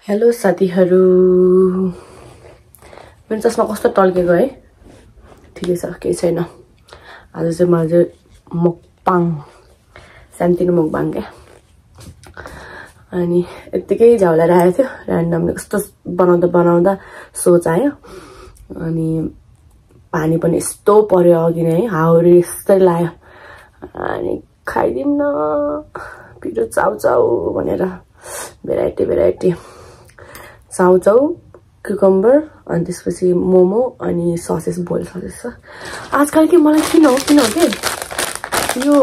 hello साथीहरु मेरो चस्मा कस्तो टल्केको है ठिकै छ केही छैन आज चाहिँ मैले मुकबाङ सानोतिनो मुकबाङ के अनि यतिकै झ्याउला राखेको थियो र्यान्डमली कस्तो बनाउँदा सोच आयो अनि पानी पनि यस्तो पर्यो अघि नै हाउरी यस्तै लाग्यो अनि खाइदिम न पिरो चाउ भनेर भेराइटी चाउ क्युकम्बर अनि त्यसपछि मोमो अनि ससेस बोइल ससेस छ आजकल के मलाई किन हो के यो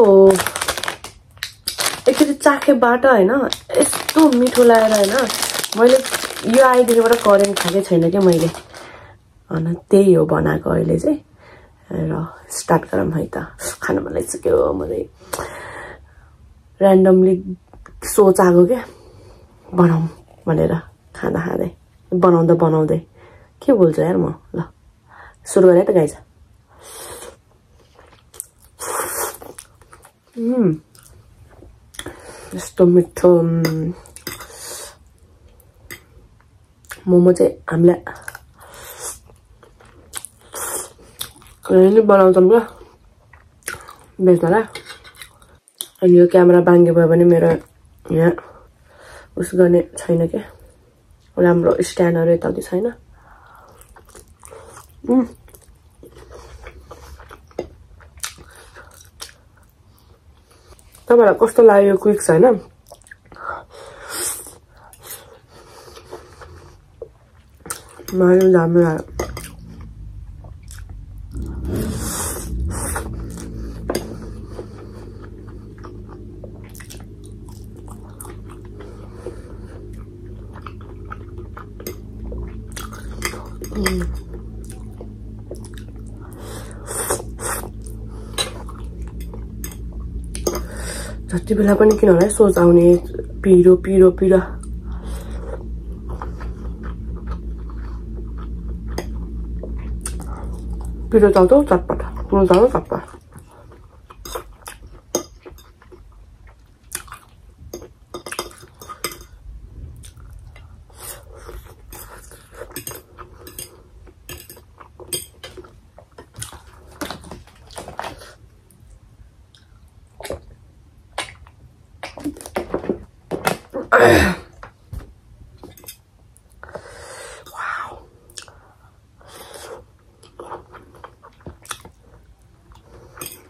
एकचोटि चाखेबाट हैन यस्तो मिठो लागेर हैन मैले यो आइदिनबाट करेन्ट खाकै छैन के मैले अनि त्यही हो बनाएको अहिले चाहिँ र स्टार्ट गरौँ है त खान मन लागिसक्यो मलाई र्यान्डमली सोच आएको के बनाऊँ भनेर खाँदै बनाउँदै के बोल्छ यार म ल सुरु गरे त गाइज यस्तो मिठो मोमो चाहिँ हामीले अहिले बनाउँछौँ क्या बेच्नलाई अनि यो क्यामेरा बाङ्गे भयो भने मेरो यहाँ उस गर्ने छैन के राम्रो स्ट्यान्डहरु यताउति छैन तपाईहरुलाई कस्तो लाग्यो क्विक छैन मलाई दामी लाग्यो जति बेला पनि किन होला सोच आउने पिरो चाल्छ चटपट चटपट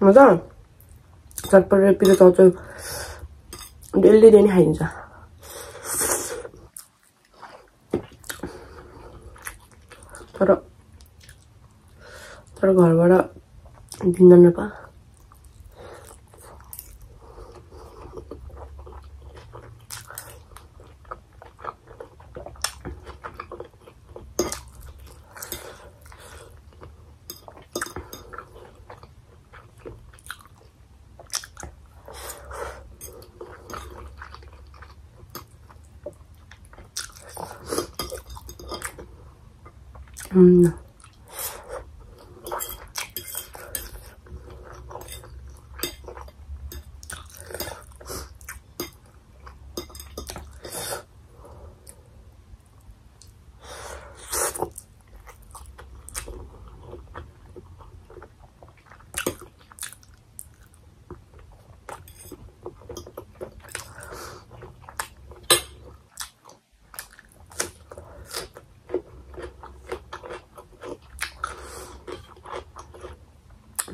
मजा चटपट पिरो चाउचाउ डेली नै खाइन्छ तर घरबाट दिँदैन पा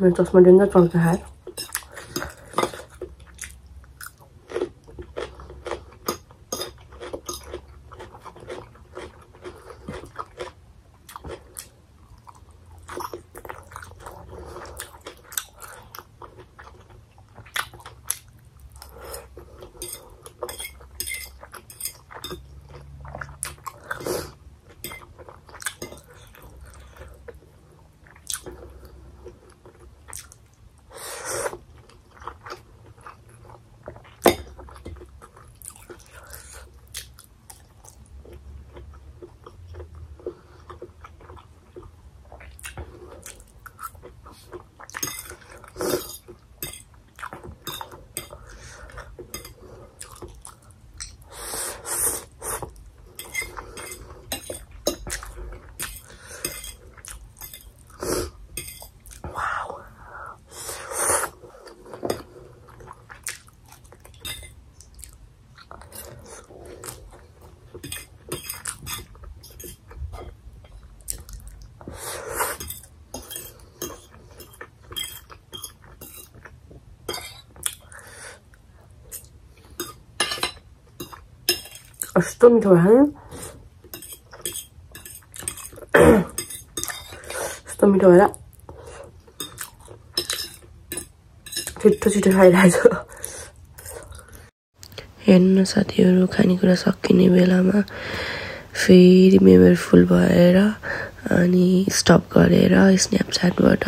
मेरो चस्मा डेन्जर चल्छ यार कस्तो मिठो भयो कस्तो मिठो भएर छिटो खाइरहेको छु हेर्नु साथीहरु खानेकुरा सकिने बेलामा फेरि मेमोरी फुल भएर अनि स्टप गरेर स्न्यापच्याटबाट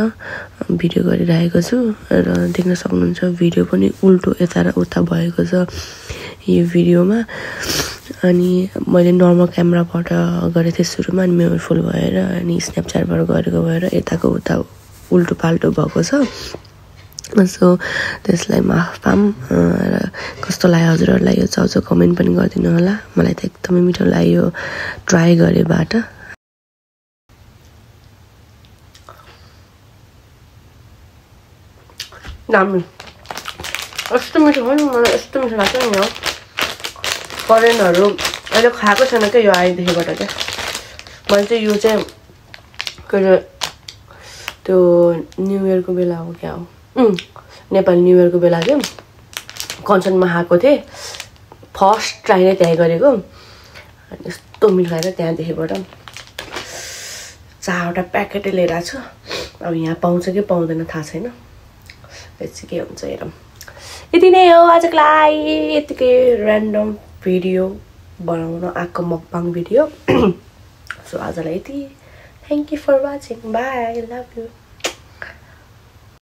भिडियो गरिरहेको छु र देख्न सक्नुहुन्छ भिडियो पनि उल्टो यता र उता भएको छ यो भिडियोमा अनि मैले नर्मल क्यामेराबाट गरेको थिएँ सुरुमा अनि मेमोरी फुल भएर अनि स्न्यापच्याटबाट गरेको भएर यताको उता उल्टो पाल्टो भएको छ सो त्यसलाई माफ पाम र कस्तो लाग्यो हजुरहरुलाई यो चाउचाउ कमेन्ट पनि गरिदिनु होला मलाई त एकदमै मिठो लाग्यो ट्राई गरेबाट दामी यस्तो मिठो हो नि मलाई यस्तो मिठो लाग्छ नि यो करेन्टहरु अहिले खाएको छैन के यो आइदेखिबाट के मैले चाहिँ यो चाहिँ त्यो न्यू इयरको बेला हो क्या हो नेपाली न्यू इयरको बेला चाहिँ कञ्चनमा खाएको थिएँ फर्स्ट ट्राई नै त्यही गरेको अनि यस्तो मिठो लागेर त्यहाँदेखिबाट 4वटा प्याकेटै लिएर आएको छु अब यहाँ पाउँछ कि पाउँदैन थाहा छैन त्यसै के हुन्छ हेरौँ यति नै हो आजको लागि यतिकै र्यान्डम भिडियो बनाउन आएको मकबाङ भिडियो सो आजलाई यति thank you for watching bye love you